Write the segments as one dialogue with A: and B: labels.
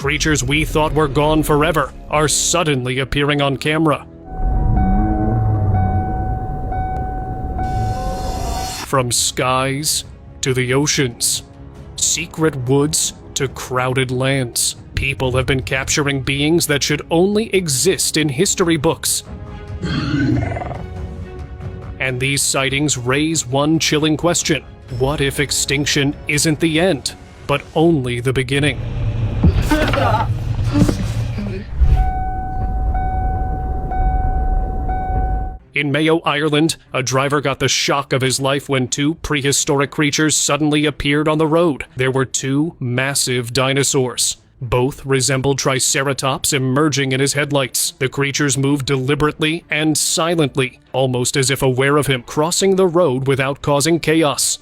A: Creatures we thought were gone forever are suddenly appearing on camera. From skies to the oceans, secret woods to crowded lands, people have been capturing beings that should only exist in history books. And these sightings raise one chilling question. What if extinction isn't the end, but only the beginning? In Mayo, Ireland, a driver got the shock of his life when two prehistoric creatures suddenly appeared on the road. There were two massive dinosaurs. Both resembled Triceratops emerging in his headlights. The creatures moved deliberately and silently, almost as if aware of him, crossing the road without causing chaos.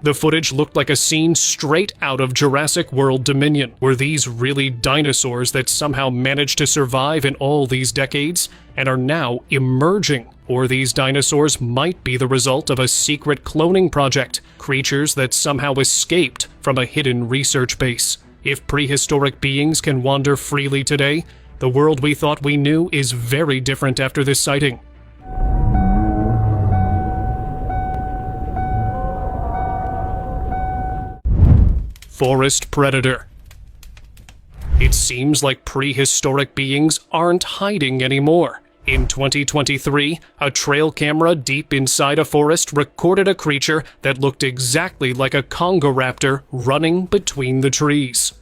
A: The footage looked like a scene straight out of Jurassic World Dominion. Were these really dinosaurs that somehow managed to survive in all these decades and are now emerging? Or these dinosaurs might be the result of a secret cloning project, creatures that somehow escaped from a hidden research base. If prehistoric beings can wander freely today, the world we thought we knew is very different after this sighting. Forest predator. It seems like prehistoric beings aren't hiding anymore. In 2023, a trail camera deep inside a forest recorded a creature that looked exactly like a Congo raptor running between the trees.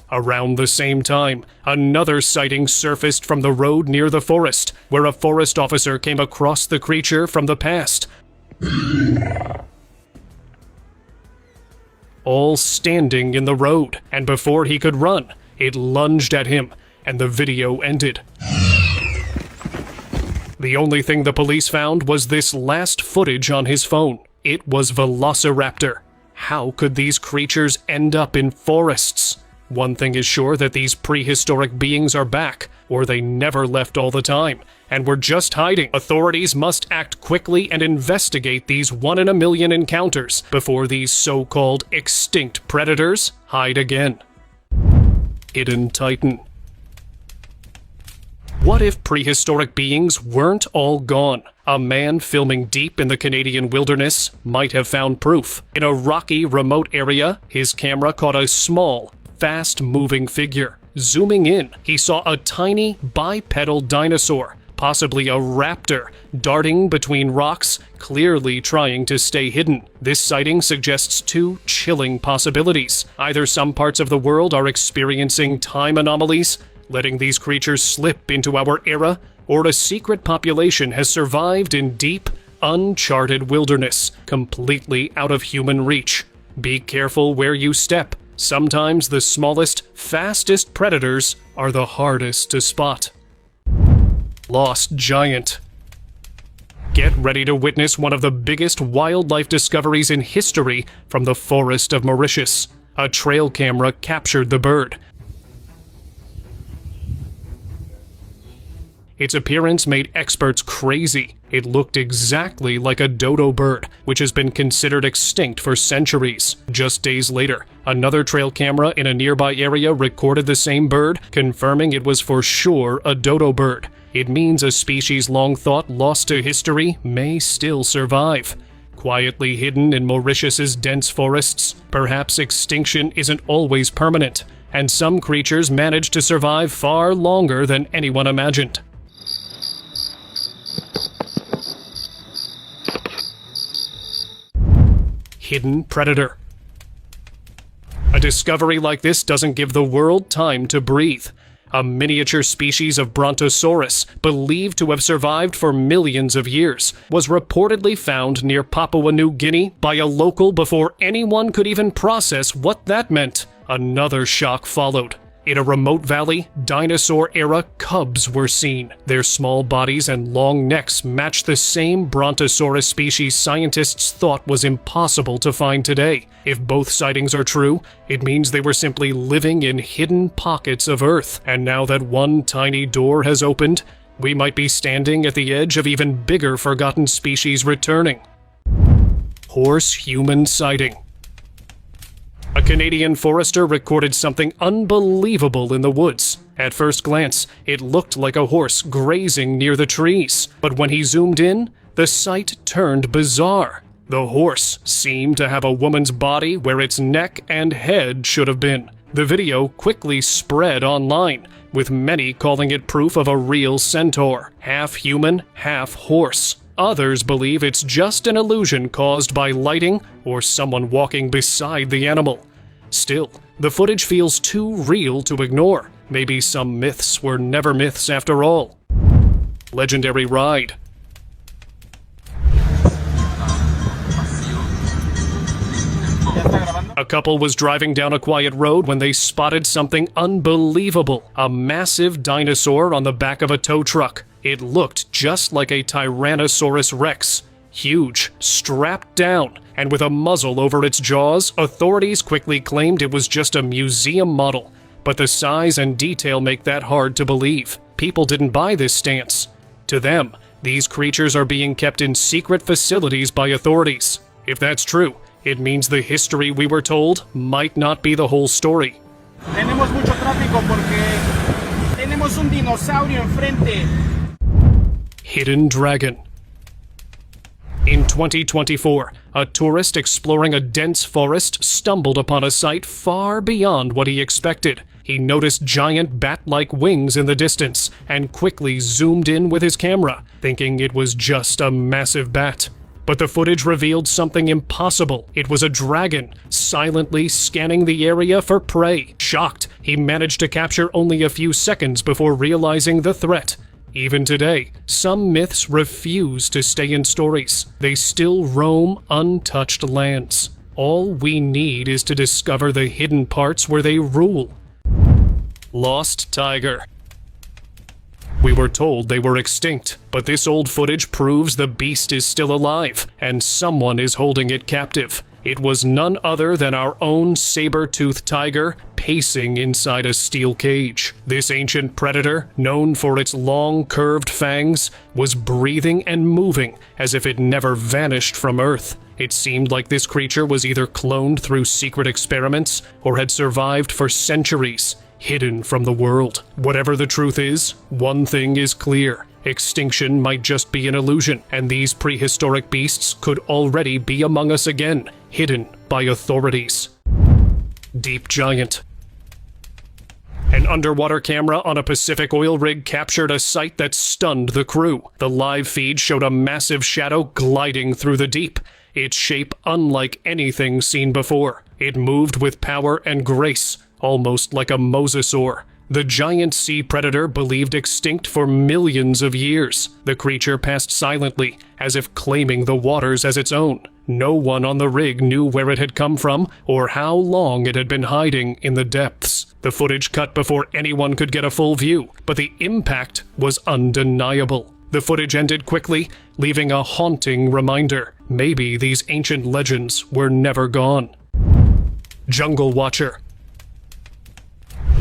A: Around the same time, another sighting surfaced from the road near the forest, where a forest officer came across the creature from the past. All standing in the road, and before he could run, it lunged at him, and the video ended. The only thing the police found was this last footage on his phone. It was Velociraptor. How could these creatures end up in forests? One thing is sure, that these prehistoric beings are back, or they never left all the time, and were just hiding. Authorities must act quickly and investigate these one-in-a-million encounters before these so-called extinct predators hide again. Hidden Titan. What if prehistoric beings weren't all gone? A man filming deep in the Canadian wilderness might have found proof. In a rocky, remote area, his camera caught a small, fast-moving figure. Zooming in, he saw a tiny bipedal dinosaur, possibly a raptor, darting between rocks, clearly trying to stay hidden. This sighting suggests two chilling possibilities. Either some parts of the world are experiencing time anomalies, letting these creatures slip into our era, or a secret population has survived in deep, uncharted wilderness, completely out of human reach. Be careful where you step. Sometimes the smallest, fastest predators are the hardest to spot. Lost giant. Get ready to witness one of the biggest wildlife discoveries in history from the forest of Mauritius. A trail camera captured the bird. Its appearance made experts crazy. It looked exactly like a dodo bird, which has been considered extinct for centuries. Just days later, another trail camera in a nearby area recorded the same bird, confirming it was for sure a dodo bird. It means a species long thought lost to history may still survive. Quietly hidden in Mauritius's dense forests, perhaps extinction isn't always permanent, and some creatures manage to survive far longer than anyone imagined. Hidden predator. A discovery like this doesn't give the world time to breathe. A miniature species of Brontosaurus, believed to have survived for millions of years, was reportedly found near Papua New Guinea by a local before anyone could even process what that meant. Another shock followed. In a remote valley, dinosaur-era cubs were seen. Their small bodies and long necks matched the same Brontosaurus species scientists thought was impossible to find today. If both sightings are true, it means they were simply living in hidden pockets of Earth. And now that one tiny door has opened, We might be standing at the edge of even bigger forgotten species returning. Horse-human sighting. A Canadian forester recorded something unbelievable in the woods. At first glance, it looked like a horse grazing near the trees, but when he zoomed in, the sight turned bizarre. The horse seemed to have a woman's body where its neck and head should have been. The video quickly spread online, with many calling it proof of a real centaur, half human, half horse. Others believe it's just an illusion caused by lighting or someone walking beside the animal. Still, the footage feels too real to ignore. Maybe some myths were never myths after all. Legendary ride. A couple was driving down a quiet road when they spotted something unbelievable. A massive dinosaur on the back of a tow truck. It looked just like a Tyrannosaurus Rex. Huge, strapped down, and with a muzzle over its jaws, authorities quickly claimed it was just a museum model. But the size and detail make that hard to believe. People didn't buy this stance. To them, these creatures are being kept in secret facilities by authorities. If that's true, it means the history we were told might not be the whole story.
B: Tenemos mucho tráfico porque tenemos un dinosaurio enfrente.
A: Hidden dragon. In 2024, a tourist exploring a dense forest stumbled upon a sight far beyond what he expected. He noticed giant bat-like wings in the distance and quickly zoomed in with his camera, thinking it was just a massive bat. But the footage revealed something impossible. It was a dragon, silently scanning the area for prey. Shocked, he managed to capture only a few seconds before realizing the threat. Even today, some myths refuse to stay in stories. They still roam untouched lands. All we need is to discover the hidden parts where they rule. Lost tiger. We were told they were extinct, but this old footage proves the beast is still alive, and someone is holding it captive. It was none other than our own saber-toothed tiger, pacing inside a steel cage. This ancient predator, known for its long, curved fangs, was breathing and moving as if it never vanished from Earth. It seemed like this creature was either cloned through secret experiments or had survived for centuries, hidden from the world. Whatever the truth is, one thing is clear. Extinction might just be an illusion, and these prehistoric beasts could already be among us again, hidden by authorities. Deep giant. An underwater camera on a Pacific oil rig captured a sight that stunned the crew. The live feed showed a massive shadow gliding through the deep, its shape unlike anything seen before. It moved with power and grace, almost like a mosasaur. The giant sea predator believed extinct for millions of years. The creature passed silently, as if claiming the waters as its own. No one on the rig knew where it had come from or how long it had been hiding in the depths. The footage cut before anyone could get a full view, but the impact was undeniable. The footage ended quickly, leaving a haunting reminder. Maybe these ancient legends were never gone. Jungle Watcher.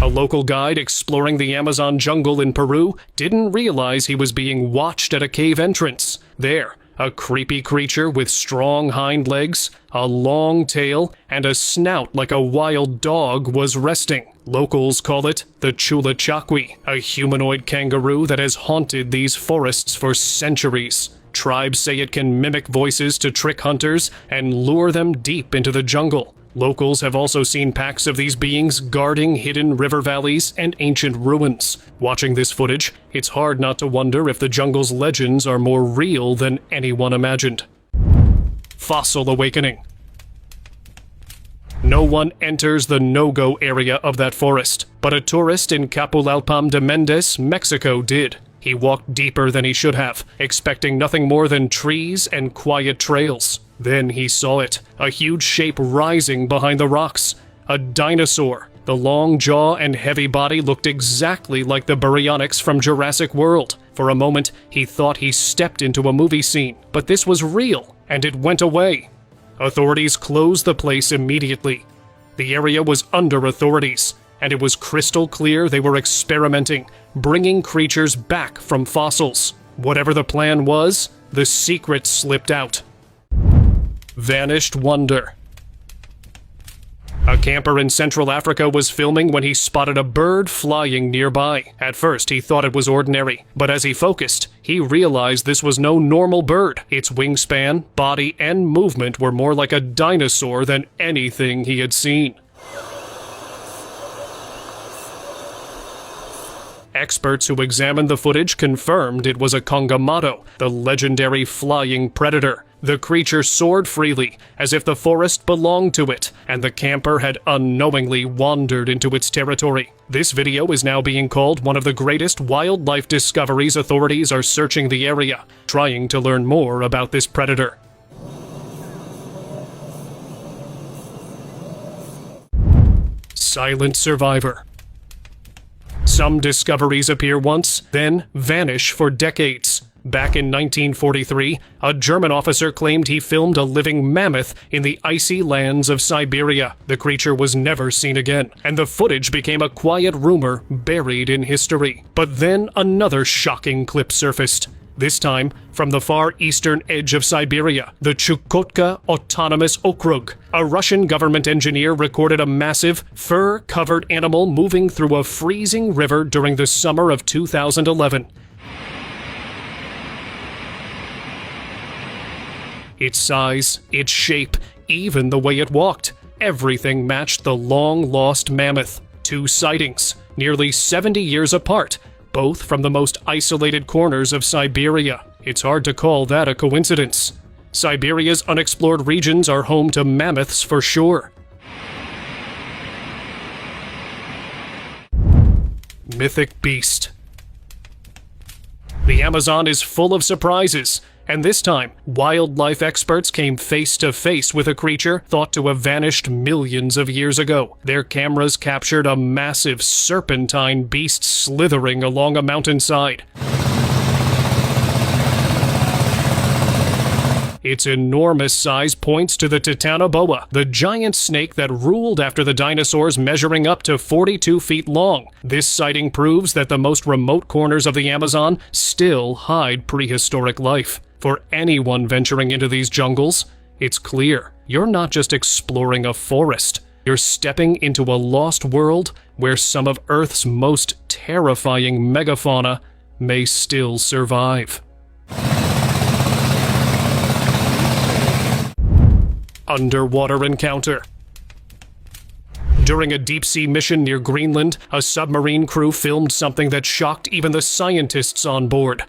A: A local guide exploring the Amazon jungle in Peru didn't realize he was being watched at a cave entrance. There, a creepy creature with strong hind legs, a long tail, and a snout like a wild dog was resting. Locals call it the Chulachaqui, a humanoid kangaroo that has haunted these forests for centuries. Tribes say it can mimic voices to trick hunters and lure them deep into the jungle. Locals have also seen packs of these beings guarding hidden river valleys and ancient ruins. Watching this footage, it's hard not to wonder if the jungle's legends are more real than anyone imagined. Fossil awakening. No one enters the no-go area of that forest, but a tourist in Capulalpam de Mendes, Mexico did. He walked deeper than he should have, expecting nothing more than trees and quiet trails. Then he saw it, a huge shape rising behind the rocks. A dinosaur. The long jaw and heavy body looked exactly like the baryonyx from Jurassic World. For a moment, he thought he stepped into a movie scene, but this was real, and it went away. Authorities closed the place immediately. The area was under authorities, and it was crystal clear they were experimenting, bringing creatures back from fossils. Whatever the plan was, the secret slipped out. Vanished wonder. A camper in Central Africa was filming when he spotted a bird flying nearby. At first, he thought it was ordinary, but as he focused, he realized this was no normal bird. Its wingspan, body, and movement were more like a dinosaur than anything he had seen. Experts who examined the footage confirmed it was a Kongamado, the legendary flying predator. The creature soared freely, as if the forest belonged to it, and the camper had unknowingly wandered into its territory. This video is now being called one of the greatest wildlife discoveries. Authorities are searching the area, trying to learn more about this predator. Silent survivor. Some discoveries appear once, then vanish for decades. Back in 1943, a German officer claimed he filmed a living mammoth in the icy lands of Siberia. The creature was never seen again, and the footage became a quiet rumor buried in history. But then another shocking clip surfaced. This time, from the far eastern edge of Siberia, the Chukotka Autonomous Okrug. A Russian government engineer recorded a massive, fur-covered animal moving through a freezing river during the summer of 2011. Its size, its shape, even the way it walked, everything matched the long-lost mammoth. Two sightings, nearly 70 years apart, both from the most isolated corners of Siberia. It's hard to call that a coincidence. Siberia's unexplored regions are home to mammoths for sure. Mythic beast. The Amazon is full of surprises, and this time, wildlife experts came face to face with a creature thought to have vanished millions of years ago. Their cameras captured a massive serpentine beast slithering along a mountainside. Its enormous size points to the Titanoboa, the giant snake that ruled after the dinosaurs, measuring up to 42 feet long. This sighting proves that the most remote corners of the Amazon still hide prehistoric life. For anyone venturing into these jungles, it's clear you're not just exploring a forest. You're stepping into a lost world where some of Earth's most terrifying megafauna may still survive. Underwater encounter. During a deep-sea mission near Greenland, a submarine crew filmed something that shocked even the scientists on board.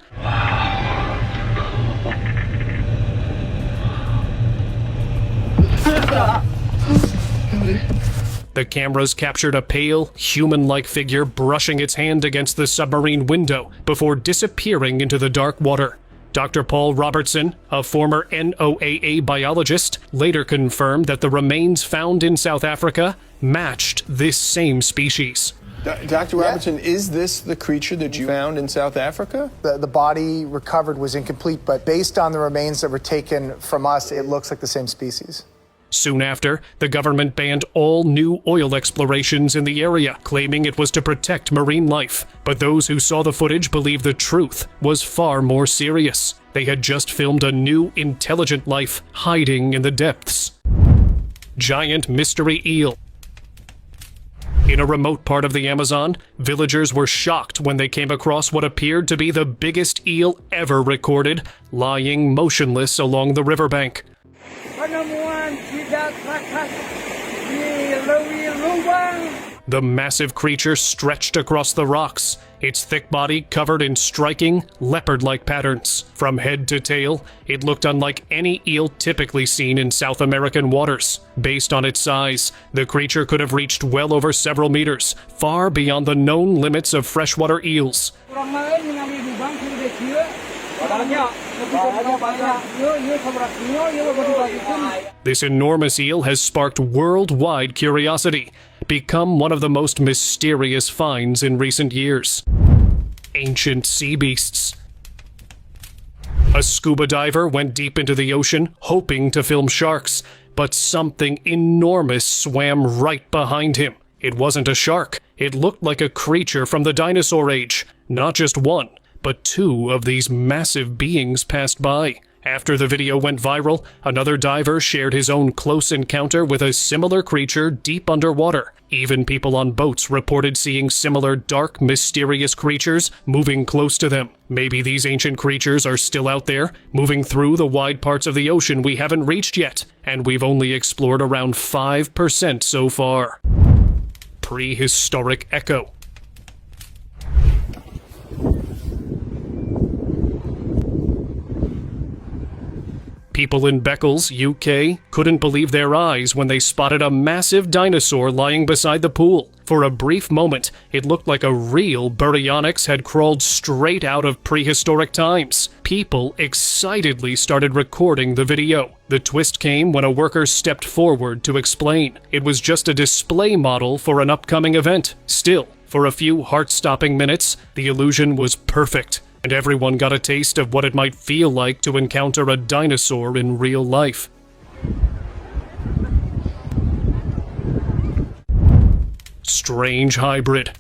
A: The cameras captured a pale, human-like figure brushing its hand against the submarine window before disappearing into the dark water. Dr. Paul Robertson, a former NOAA biologist, later confirmed that the remains found in South Africa matched this same species.
C: Dr. Robertson, is this the creature that you found in South Africa?
D: The body recovered was incomplete, but based on the remains that were taken from us, it looks like the same species.
A: Soon after, the government banned all new oil explorations in the area, claiming it was to protect marine life. But those who saw the footage believe the truth was far more serious. They had just filmed a new, intelligent life hiding in the depths. Giant mystery eel. In a remote part of the Amazon, villagers were shocked when they came across what appeared to be the biggest eel ever recorded, lying motionless along the riverbank. The massive creature stretched across the rocks, its thick body covered in striking, leopard-like patterns. From head to tail, it looked unlike any eel typically seen in South American waters. Based on its size, the creature could have reached well over several meters, far beyond the known limits of freshwater eels. This enormous eel has sparked worldwide curiosity, become one of the most mysterious finds in recent years. Ancient sea beasts. A scuba diver went deep into the ocean, hoping to film sharks, but something enormous swam right behind him. It wasn't a shark. It looked like a creature from the dinosaur age. Not just one, but two of these massive beings passed by. After the video went viral, another diver shared his own close encounter with a similar creature deep underwater. Even people on boats reported seeing similar dark, mysterious creatures moving close to them. Maybe these ancient creatures are still out there, moving through the wide parts of the ocean we haven't reached yet, and we've only explored around 5% so far. Prehistoric Echo. People in Beccles, UK, couldn't believe their eyes when they spotted a massive dinosaur lying beside the pool. For a brief moment, it looked like a real Baryonyx had crawled straight out of prehistoric times. People excitedly started recording the video. The twist came when a worker stepped forward to explain. It was just a display model for an upcoming event. Still, for a few heart-stopping minutes, the illusion was perfect, and everyone got a taste of what it might feel like to encounter a dinosaur in real life. Strange hybrid.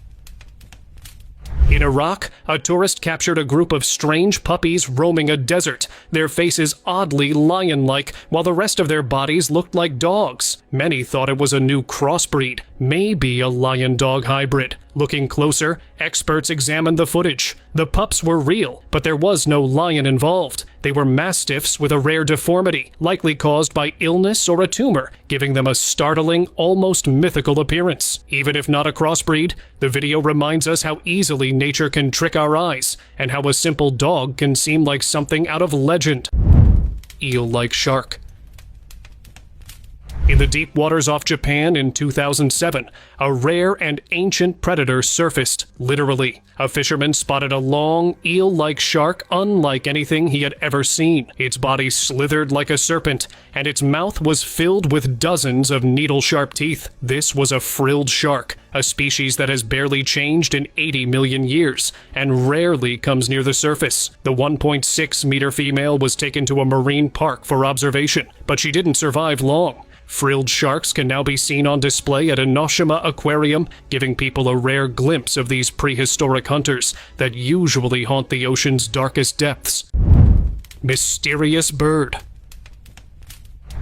A: In Iraq, a tourist captured a group of strange puppies roaming a desert, their faces oddly lion-like, while the rest of their bodies looked like dogs. Many thought it was a new crossbreed, maybe a lion-dog hybrid. Looking closer, experts examined the footage. The pups were real, but there was no lion involved. They were mastiffs with a rare deformity, likely caused by illness or a tumor, giving them a startling, almost mythical appearance. Even if not a crossbreed, the video reminds us how easily nature can trick our eyes, and how a simple dog can seem like something out of legend. Eel-like shark. In the deep waters off Japan in 2007, a rare and ancient predator surfaced, literally. A fisherman spotted a long, eel-like shark unlike anything he had ever seen. Its body slithered like a serpent, and its mouth was filled with dozens of needle-sharp teeth. This was a frilled shark, a species that has barely changed in 80 million years, and rarely comes near the surface. The 1.6-meter female was taken to a marine park for observation, but she didn't survive long. Frilled sharks can now be seen on display at Enoshima Aquarium, giving people a rare glimpse of these prehistoric hunters that usually haunt the ocean's darkest depths. Mysterious bird.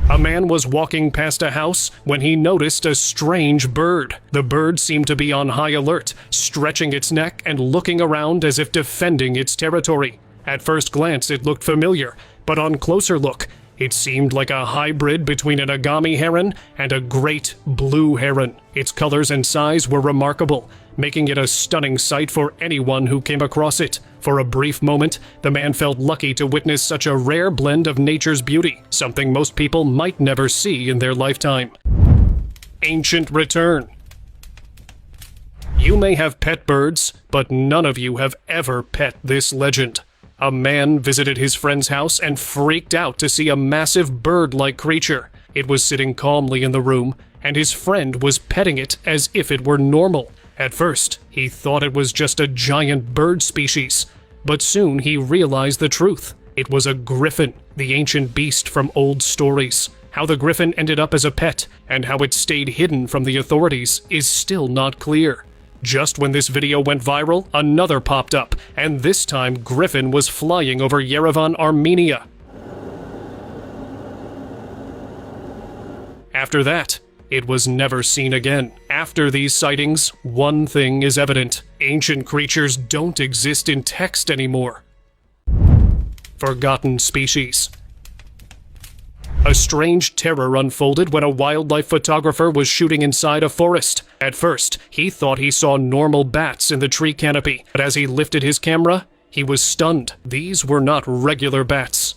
A: A man was walking past a house when he noticed a strange bird. The bird seemed to be on high alert, stretching its neck and looking around as if defending its territory. At first glance, it looked familiar, but on closer look, it seemed like a hybrid between an agami heron and a great blue heron. Its colors and size were remarkable, making it a stunning sight for anyone who came across it. For a brief moment, the man felt lucky to witness such a rare blend of nature's beauty, something most people might never see in their lifetime. Ancient return. You may have pet birds, but none of you have ever pet this legend. A man visited his friend's house and freaked out to see a massive bird-like creature. It was sitting calmly in the room, and his friend was petting it as if it were normal. At first, he thought it was just a giant bird species, but soon he realized the truth. It was a griffin, the ancient beast from old stories. How the griffin ended up as a pet, and how it stayed hidden from the authorities, is still not clear. Just when this video went viral, another popped up, and this time Griffin was flying over Yerevan, Armenia. After that, it was never seen again. After these sightings, one thing is evident: ancient creatures don't exist in text anymore. Forgotten species. A strange terror unfolded when a wildlife photographer was shooting inside a forest. At first, he thought he saw normal bats in the tree canopy, but as he lifted his camera, he was stunned. These were not regular bats.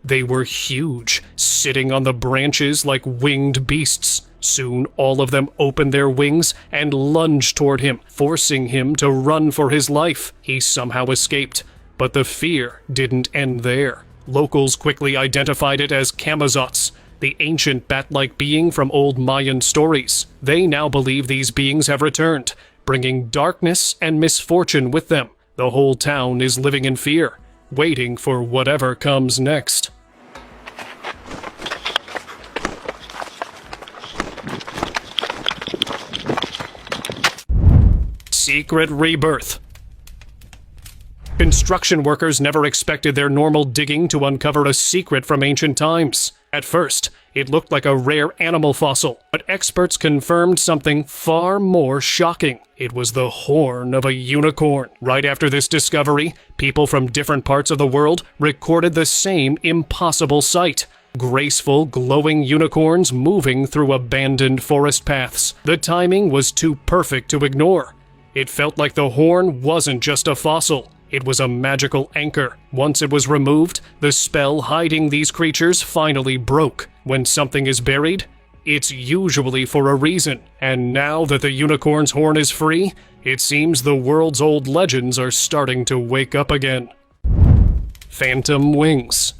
A: They were huge, sitting on the branches like winged beasts. Soon, all of them opened their wings and lunged toward him, forcing him to run for his life. He somehow escaped, but the fear didn't end there. Locals quickly identified it as Camazotz, the ancient bat-like being from old Mayan stories. They now believe these beings have returned, bringing darkness and misfortune with them. The whole town is living in fear, waiting for whatever comes next. secret rebirth. Construction workers never expected their normal digging to uncover a secret from ancient times. At first, it looked like a rare animal fossil, but experts confirmed something far more shocking. It was the horn of a unicorn. Right after this discovery, people from different parts of the world recorded the same impossible sight. Graceful, glowing unicorns moving through abandoned forest paths. The timing was too perfect to ignore. It felt like the horn wasn't just a fossil. It was a magical anchor. Once it was removed, the spell hiding these creatures finally broke. When something is buried, it's usually for a reason. And now that the unicorn's horn is free, it seems the world's old legends are starting to wake up again. Phantom wings.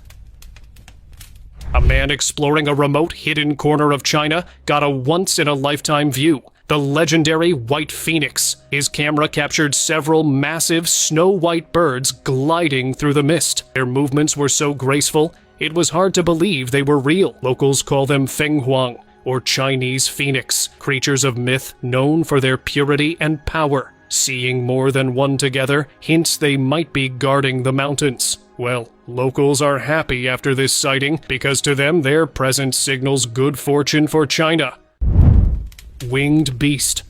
A: A man exploring a remote, hidden corner of China got a once-in-a-lifetime view. The legendary white phoenix. His camera captured several massive, snow-white birds gliding through the mist. Their movements were so graceful, it was hard to believe they were real. Locals call them fenghuang, or Chinese phoenix, creatures of myth known for their purity and power. Seeing more than one together hints they might be guarding the mountains. Well, locals are happy after this sighting because to them their presence signals good fortune for China. Winged beast.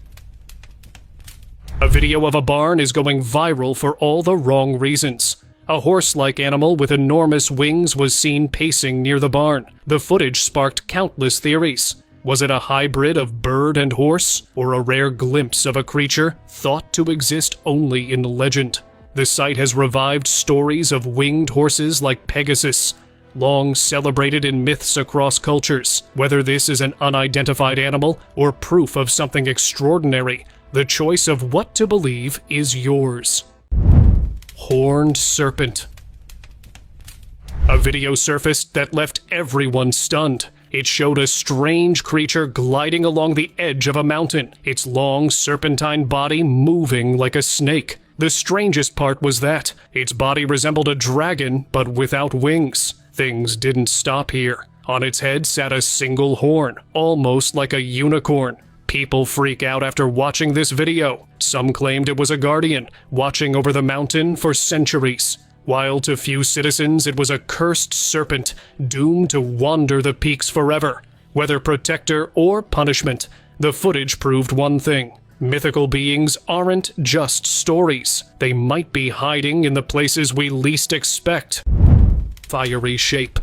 A: A video of a barn is going viral for all the wrong reasons. A horse-like animal with enormous wings was seen pacing near the barn. The footage sparked countless theories. Was it a hybrid of bird and horse, or a rare glimpse of a creature thought to exist only in legend? The site has revived stories of winged horses like Pegasus, long celebrated in myths across cultures. Whether this is an unidentified animal or proof of something extraordinary, the choice of what to believe is yours. Horned serpent. A video surfaced that left everyone stunned. It showed a strange creature gliding along the edge of a mountain, its long serpentine body moving like a snake. The strangest part was that its body resembled a dragon, but without wings. Things didn't stop here. On its head sat a single horn, almost like a unicorn. People freak out after watching this video. Some claimed it was a guardian, watching over the mountain for centuries, while to few citizens it was a cursed serpent, doomed to wander the peaks forever. Whether protector or punishment, the footage proved one thing. Mythical beings aren't just stories. They might be hiding in the places we least expect. Fiery shape.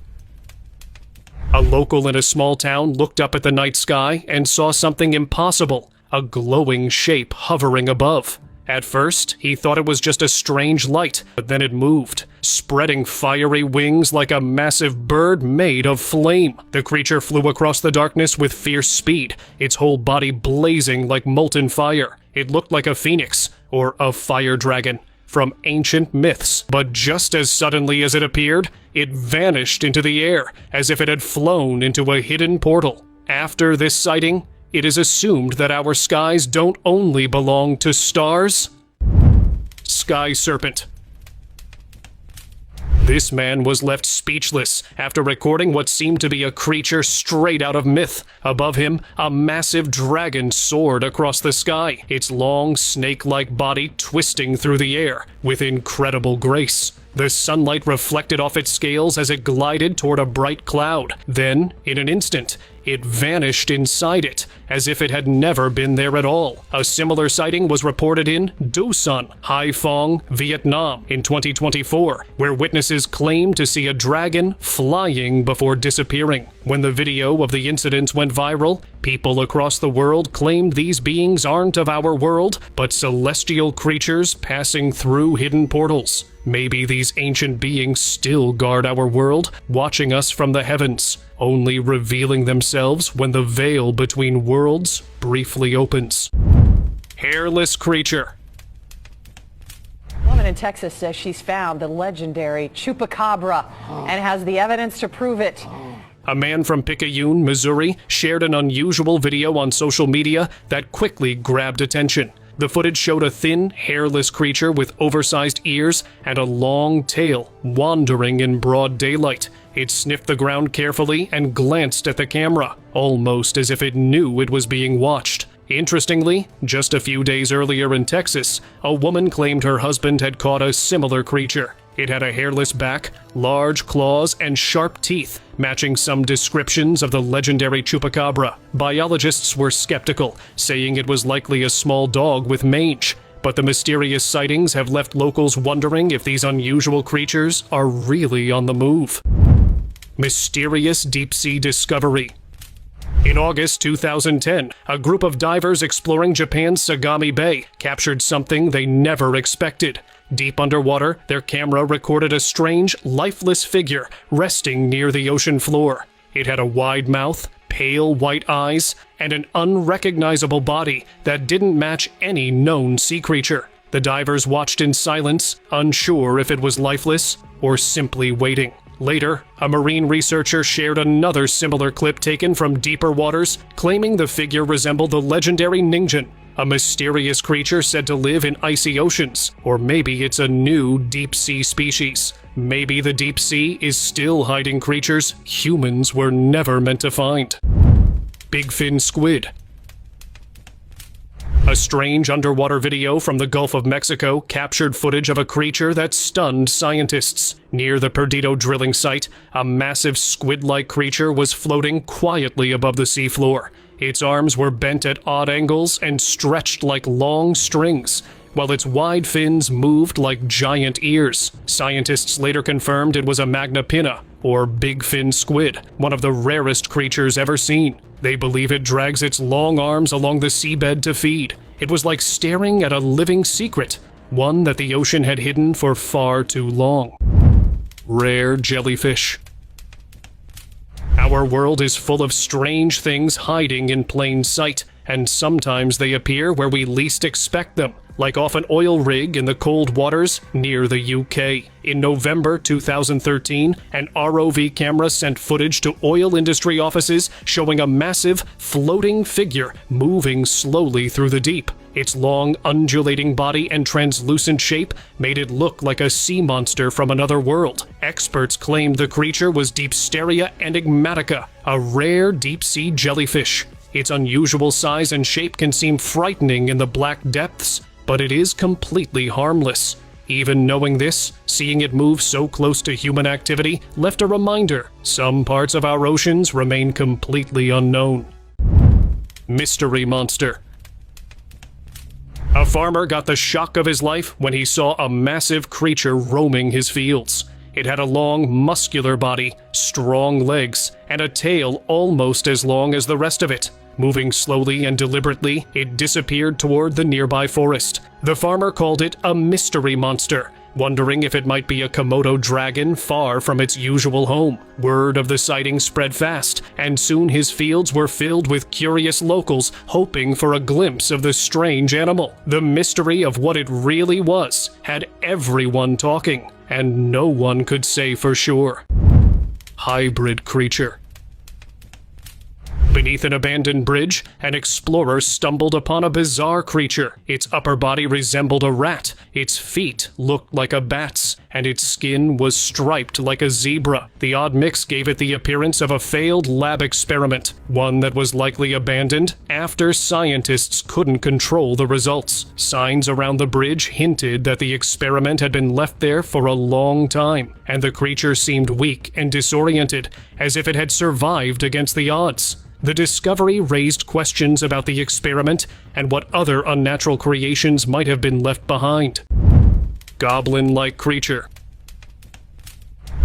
A: A local in a small town looked up at the night sky and saw something impossible, a glowing shape hovering above. At first, he thought it was just a strange light, but then it moved, spreading fiery wings like a massive bird made of flame. The creature flew across the darkness with fierce speed, its whole body blazing like molten fire. It looked like a phoenix, or a fire dragon, from ancient myths. But just as suddenly as it appeared, it vanished into the air, as if it had flown into a hidden portal. After this sighting, it is assumed that our skies don't only belong to stars. Sky serpent. This man was left speechless after recording what seemed to be a creature straight out of myth. Above him, a massive dragon soared across the sky, its long, snake-like body twisting through the air with incredible grace. The sunlight reflected off its scales as it glided toward a bright cloud. Then, in an instant, it vanished inside it, as if it had never been there at all. A similar sighting was reported in Dusan, Haiphong, Vietnam in 2024, where witnesses claimed to see a dragon flying before disappearing. When the video of the incident went viral, people across the world claimed these beings aren't of our world, but celestial creatures passing through hidden portals. Maybe these ancient beings still guard our world, watching us from the heavens, only revealing themselves when the veil between worlds briefly opens. Hairless creature.
E: A woman in Texas says she's found the legendary chupacabra and has the evidence to prove it.
A: A man from Picayune, Missouri, shared an unusual video on social media that quickly grabbed attention. The footage showed a thin, hairless creature with oversized ears and a long tail wandering in broad daylight. It sniffed the ground carefully and glanced at the camera, almost as if it knew it was being watched. Interestingly, just a few days earlier in Texas, a woman claimed her husband had caught a similar creature. It had a hairless back, large claws, and sharp teeth, matching some descriptions of the legendary chupacabra. Biologists were skeptical, saying it was likely a small dog with mange. But the mysterious sightings have left locals wondering if these unusual creatures are really on the move. Mysterious deep-sea discovery. In August 2010, a group of divers exploring Japan's Sagami Bay captured something they never expected. Deep underwater, their camera recorded a strange, lifeless figure resting near the ocean floor. It had a wide mouth, pale white eyes, and an unrecognizable body that didn't match any known sea creature. The divers watched in silence, unsure if it was lifeless or simply waiting. Later, a marine researcher shared another similar clip taken from deeper waters, claiming the figure resembled the legendary Ningen, a mysterious creature said to live in icy oceans. Or maybe it's a new deep-sea species. Maybe the deep sea is still hiding creatures humans were never meant to find. Big fin squid. A strange underwater video from the Gulf of Mexico captured footage of a creature that stunned scientists. Near the Perdido drilling site, a massive squid-like creature was floating quietly above the seafloor. Its arms were bent at odd angles and stretched like long strings, while its wide fins moved like giant ears. Scientists later confirmed it was a magna pinna, or big fin squid, one of the rarest creatures ever seen. They believe it drags its long arms along the seabed to feed. It was like staring at a living secret, one that the ocean had hidden for far too long. Rare jellyfish. Our world is full of strange things hiding in plain sight, and sometimes they appear where we least expect them, like off an oil rig in the cold waters near the UK. In November 2013, an ROV camera sent footage to oil industry offices showing a massive, floating figure moving slowly through the deep. Its long, undulating body and translucent shape made it look like a sea monster from another world. Experts claimed the creature was Deepsteria enigmatica, a rare deep-sea jellyfish. Its unusual size and shape can seem frightening in the black depths, but it is completely harmless. Even knowing this, seeing it move so close to human activity left a reminder: some parts of our oceans remain completely unknown. Mystery monster. A farmer got the shock of his life when he saw a massive creature roaming his fields. It had a long, muscular body, strong legs, and a tail almost as long as the rest of it. Moving slowly and deliberately, it disappeared toward the nearby forest. The farmer called it a mystery monster, wondering if it might be a Komodo dragon far from its usual home. Word of the sighting spread fast, and soon his fields were filled with curious locals hoping for a glimpse of the strange animal. The mystery of what it really was had everyone talking, and no one could say for sure. Hybrid creature. Beneath an abandoned bridge, an explorer stumbled upon a bizarre creature. Its upper body resembled a rat, its feet looked like a bat's, and its skin was striped like a zebra. The odd mix gave it the appearance of a failed lab experiment, one that was likely abandoned after scientists couldn't control the results. Signs around the bridge hinted that the experiment had been left there for a long time, and the creature seemed weak and disoriented, as if it had survived against the odds. The discovery raised questions about the experiment and what other unnatural creations might have been left behind. Goblin-like creature.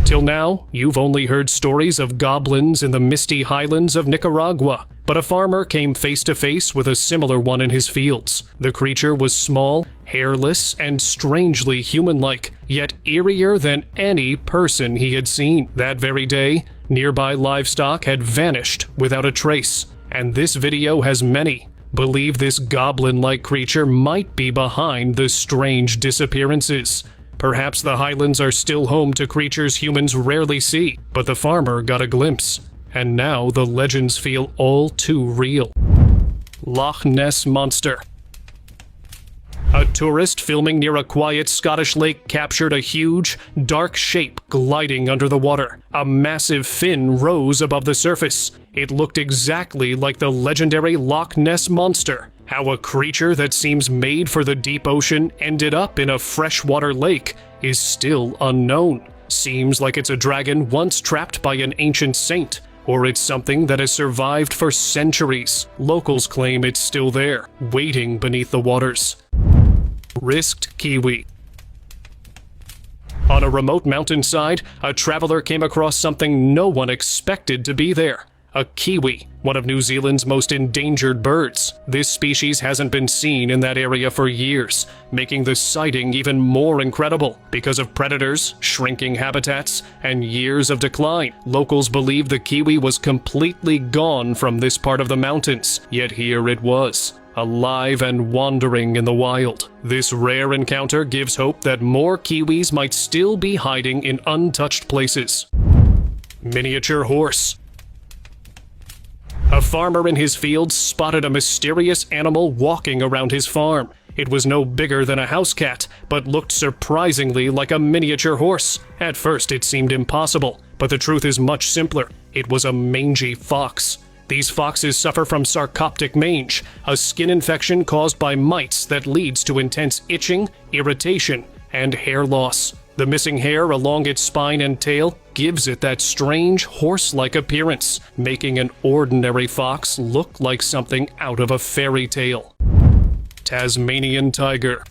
A: Till now, you've only heard stories of goblins in the misty highlands of Nicaragua, but a farmer came face to face with a similar one in his fields. The creature was small, hairless, and strangely human-like, yet eerier than any person he had seen. That very day, nearby livestock had vanished without a trace, and this video has many believe this goblin-like creature might be behind the strange disappearances. Perhaps the highlands are still home to creatures humans rarely see, but the farmer got a glimpse, and now the legends feel all too real. Loch Ness Monster. A tourist filming near a quiet Scottish lake captured a huge, dark shape gliding under the water. A massive fin rose above the surface. It looked exactly like the legendary Loch Ness Monster. How a creature that seems made for the deep ocean ended up in a freshwater lake is still unknown. Seems like it's a dragon once trapped by an ancient saint, or it's something that has survived for centuries. Locals claim it's still there, waiting beneath the waters. Risked kiwi. On a remote mountainside, a traveler came across something no one expected to be there. A kiwi, one of New Zealand's most endangered birds. This species hasn't been seen in that area for years, making the sighting even more incredible. Because of predators, shrinking habitats, and years of decline, locals believe the kiwi was completely gone from this part of the mountains, yet here it was, alive and wandering in the wild. This rare encounter gives hope that more kiwis might still be hiding in untouched places. Miniature horse. A farmer in his fields spotted a mysterious animal walking around his farm. It was no bigger than a house cat, but looked surprisingly like a miniature horse. At first it seemed impossible, but the truth is much simpler. It was a mangy fox. These foxes suffer from sarcoptic mange, a skin infection caused by mites that leads to intense itching, irritation, and hair loss. The missing hair along its spine and tail gives it that strange horse-like appearance, making an ordinary fox look like something out of a fairy tale. Tasmanian tiger.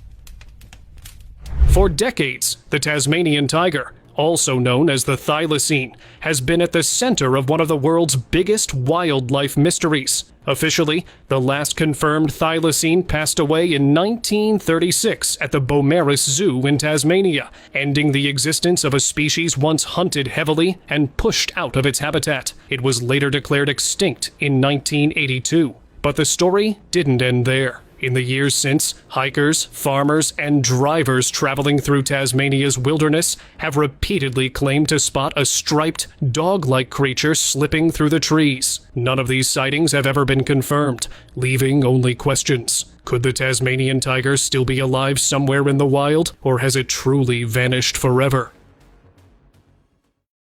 A: For decades, the Tasmanian tiger, also known as the thylacine, has been at the center of one of the world's biggest wildlife mysteries. Officially, the last confirmed thylacine passed away in 1936 at the Beaumaris Zoo in Tasmania, ending the existence of a species once hunted heavily and pushed out of its habitat. It was later declared extinct in 1982. But the story didn't end there. In the years since, hikers, farmers, and drivers traveling through Tasmania's wilderness have repeatedly claimed to spot a striped, dog-like creature slipping through the trees. None of these sightings have ever been confirmed, leaving only questions. Could the Tasmanian tiger still be alive somewhere in the wild, or has it truly vanished forever?